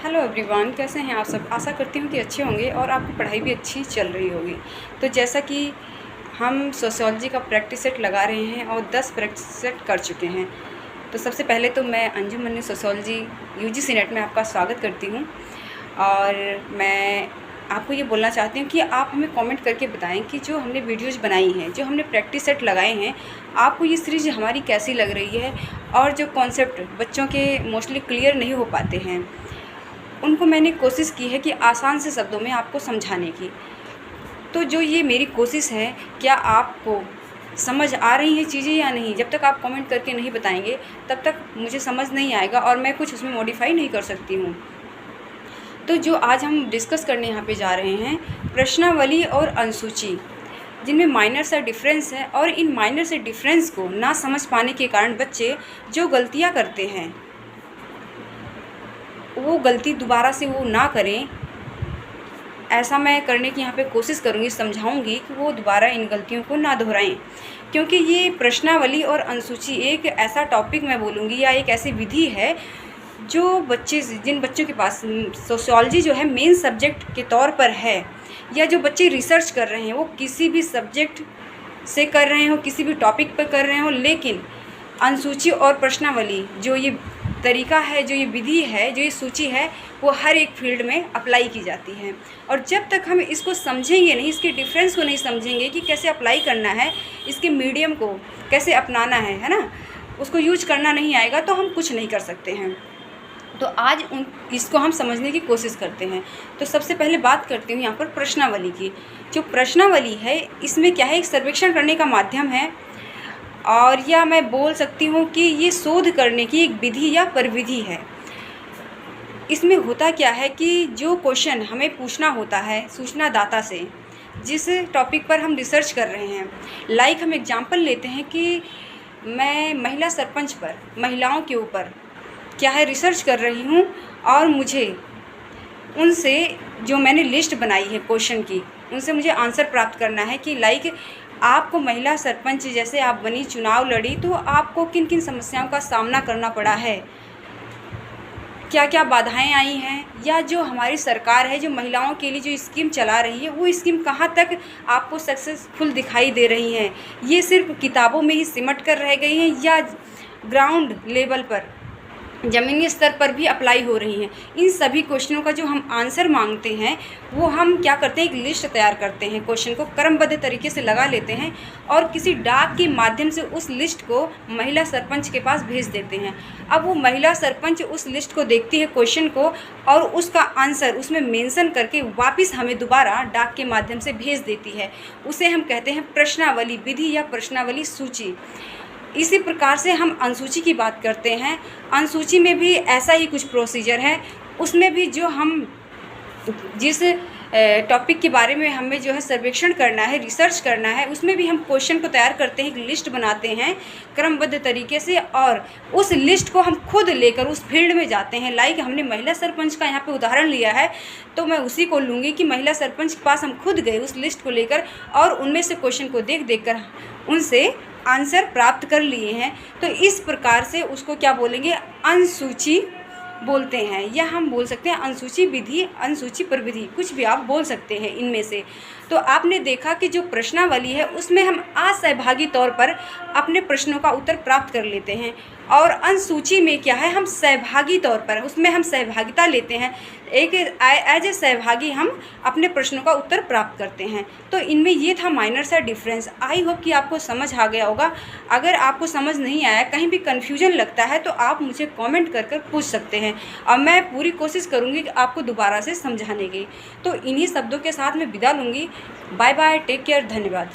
Hello everyone, कैसे हैं आप सब। आशा करती हूँ कि अच्छे होंगे और आपकी पढ़ाई भी अच्छी चल रही होगी। तो जैसा कि हम सोशियोलॉजी का प्रैक्टिस सेट लगा रहे हैं और 10 प्रैक्टिस सेट कर चुके हैं। तो सबसे पहले तो मैं अंजुम मन्नी सोशियोलॉजी यूजीसी नेट में आपका स्वागत करती हूँ। और मैं आपको ये बोलना चाहती हूँ कि आप हमें कमेंट करके बताएं कि जो हमने वीडियोज़ बनाई हैं, जो हमने प्रैक्टिस सेट लगाए हैं, आपको ये सीरीज़ हमारी कैसी लग रही है। और जो कॉन्सेप्ट बच्चों के मोस्टली क्लियर नहीं हो पाते हैं, उनको मैंने कोशिश की है कि आसान से शब्दों में आपको समझाने की। तो जो ये मेरी कोशिश है, क्या आपको समझ आ रही हैं चीज़ें या नहीं। जब तक आप कमेंट करके नहीं बताएंगे तब तक मुझे समझ नहीं आएगा और मैं कुछ उसमें मॉडिफाई नहीं कर सकती हूँ। तो जो आज हम डिस्कस करने यहाँ पे जा रहे हैं, प्रश्नावली और अनुसूची, जिनमें माइनर सा डिफरेंस है। और इन माइनर से डिफरेंस को ना समझ पाने के कारण बच्चे जो गलतियाँ करते हैं, वो गलती दोबारा से वो ना करें। ऐसा मैं करने की यहाँ पे कोशिश करूँगी, समझाऊँगी कि वो दोबारा इन गलतियों को ना दोहराएं। क्योंकि ये प्रश्नावली और अनुसूची एक ऐसा टॉपिक मैं बोलूँगी, या एक ऐसी विधि है जो जिन बच्चों के पास सोशियोलॉजी जो है मेन सब्जेक्ट के तौर पर है, या जो बच्चे रिसर्च कर रहे हैं, वो किसी भी सब्जेक्ट से कर रहे हो, किसी भी टॉपिक पर कर रहे हो, लेकिन अनुसूची और प्रश्नावली जो ये तरीका है, जो ये विधि है, जो ये सूची है, वो हर एक फील्ड में अप्लाई की जाती है। और जब तक हम इसको समझेंगे नहीं, इसके डिफरेंस को नहीं समझेंगे कि कैसे अप्लाई करना है, इसके मीडियम को कैसे अपनाना है ना, उसको यूज करना नहीं आएगा, तो हम कुछ नहीं कर सकते हैं। तो आज इसको हम समझने की कोशिश करते हैं। तो सबसे पहले बात करती हूँ यहाँ पर प्रश्नावली की। जो प्रश्नावली है, इसमें क्या है, एक सर्वेक्षण करने का माध्यम है, और या मैं बोल सकती हूँ कि ये शोध करने की एक विधि या प्रविधि है। इसमें होता क्या है कि जो क्वेश्चन हमें पूछना होता है सूचनादाता से, जिस टॉपिक पर हम रिसर्च कर रहे हैं, लाइक हम एग्जांपल लेते हैं कि मैं महिला सरपंच पर, महिलाओं के ऊपर क्या है रिसर्च कर रही हूँ, और मुझे उनसे जो मैंने लिस्ट बनाई है क्वेश्चन की, उनसे मुझे आंसर प्राप्त करना है कि लाइक आपको महिला सरपंच जैसे आप बनी, चुनाव लड़ी, तो आपको किन किन समस्याओं का सामना करना पड़ा है, क्या क्या बाधाएं आई हैं, या जो हमारी सरकार है जो महिलाओं के लिए जो स्कीम चला रही है, वो स्कीम कहाँ तक आपको सक्सेसफुल दिखाई दे रही हैं। ये सिर्फ किताबों में ही सिमट कर रह गई हैं, या ग्राउंड लेवल पर, ज़मीनी स्तर पर भी अप्लाई हो रही हैं। इन सभी क्वेश्चनों का जो हम आंसर मांगते हैं, वो हम क्या करते हैं, एक लिस्ट तैयार करते हैं, क्वेश्चन को क्रमबद्ध तरीके से लगा लेते हैं, और किसी डाक के माध्यम से उस लिस्ट को महिला सरपंच के पास भेज देते हैं। अब वो महिला सरपंच उस लिस्ट को देखती है, क्वेश्चन को, और उसका आंसर उसमें मेंशन करके वापस हमें दोबारा डाक के माध्यम से भेज देती है। उसे हम कहते हैं प्रश्नावली विधि या प्रश्नावली सूची। इसी प्रकार से हम अनुसूची की बात करते हैं। अनुसूची में भी ऐसा ही कुछ प्रोसीजर है। उसमें भी जो हम जिस टॉपिक के बारे में हमें जो है सर्वेक्षण करना है, रिसर्च करना है, उसमें भी हम क्वेश्चन को तैयार करते हैं, एक लिस्ट बनाते हैं क्रमबद्ध तरीके से, और उस लिस्ट को हम खुद लेकर उस फील्ड में जाते हैं। लाइक हमने महिला सरपंच का यहाँ पे उदाहरण लिया है, तो मैं उसी को लूँगी कि महिला सरपंच के पास हम खुद गए उस लिस्ट को लेकर, और उनमें से क्वेश्चन को देख कर उनसे आंसर प्राप्त कर लिए हैं। तो इस प्रकार से उसको क्या बोलेंगे, अनुसूची बोलते हैं, या हम बोल सकते हैं अनुसूची विधि, अनुसूची प्रविधि, कुछ भी आप बोल सकते हैं इनमें से। तो आपने देखा कि जो प्रश्नावली है, उसमें हम असहभागी तौर पर अपने प्रश्नों का उत्तर प्राप्त कर लेते हैं, और अनुसूची में क्या है, हम सहभागी तौर पर, उसमें हम सहभागिता लेते हैं, एक एज ए सहभागी हम अपने प्रश्नों का उत्तर प्राप्त करते हैं। तो इनमें ये था माइनर सा डिफरेंस। आई होप कि आपको समझ आ गया होगा। अगर आपको समझ नहीं आया, कहीं भी कन्फ्यूजन लगता है, तो आप मुझे कमेंट कर पूछ सकते हैं, और मैं पूरी कोशिश करूँगी कि आपको दोबारा से समझाने की। तो इन्हीं शब्दों के साथ मैं विदा लूँगी। बाय बाय, टेक केयर, धन्यवाद।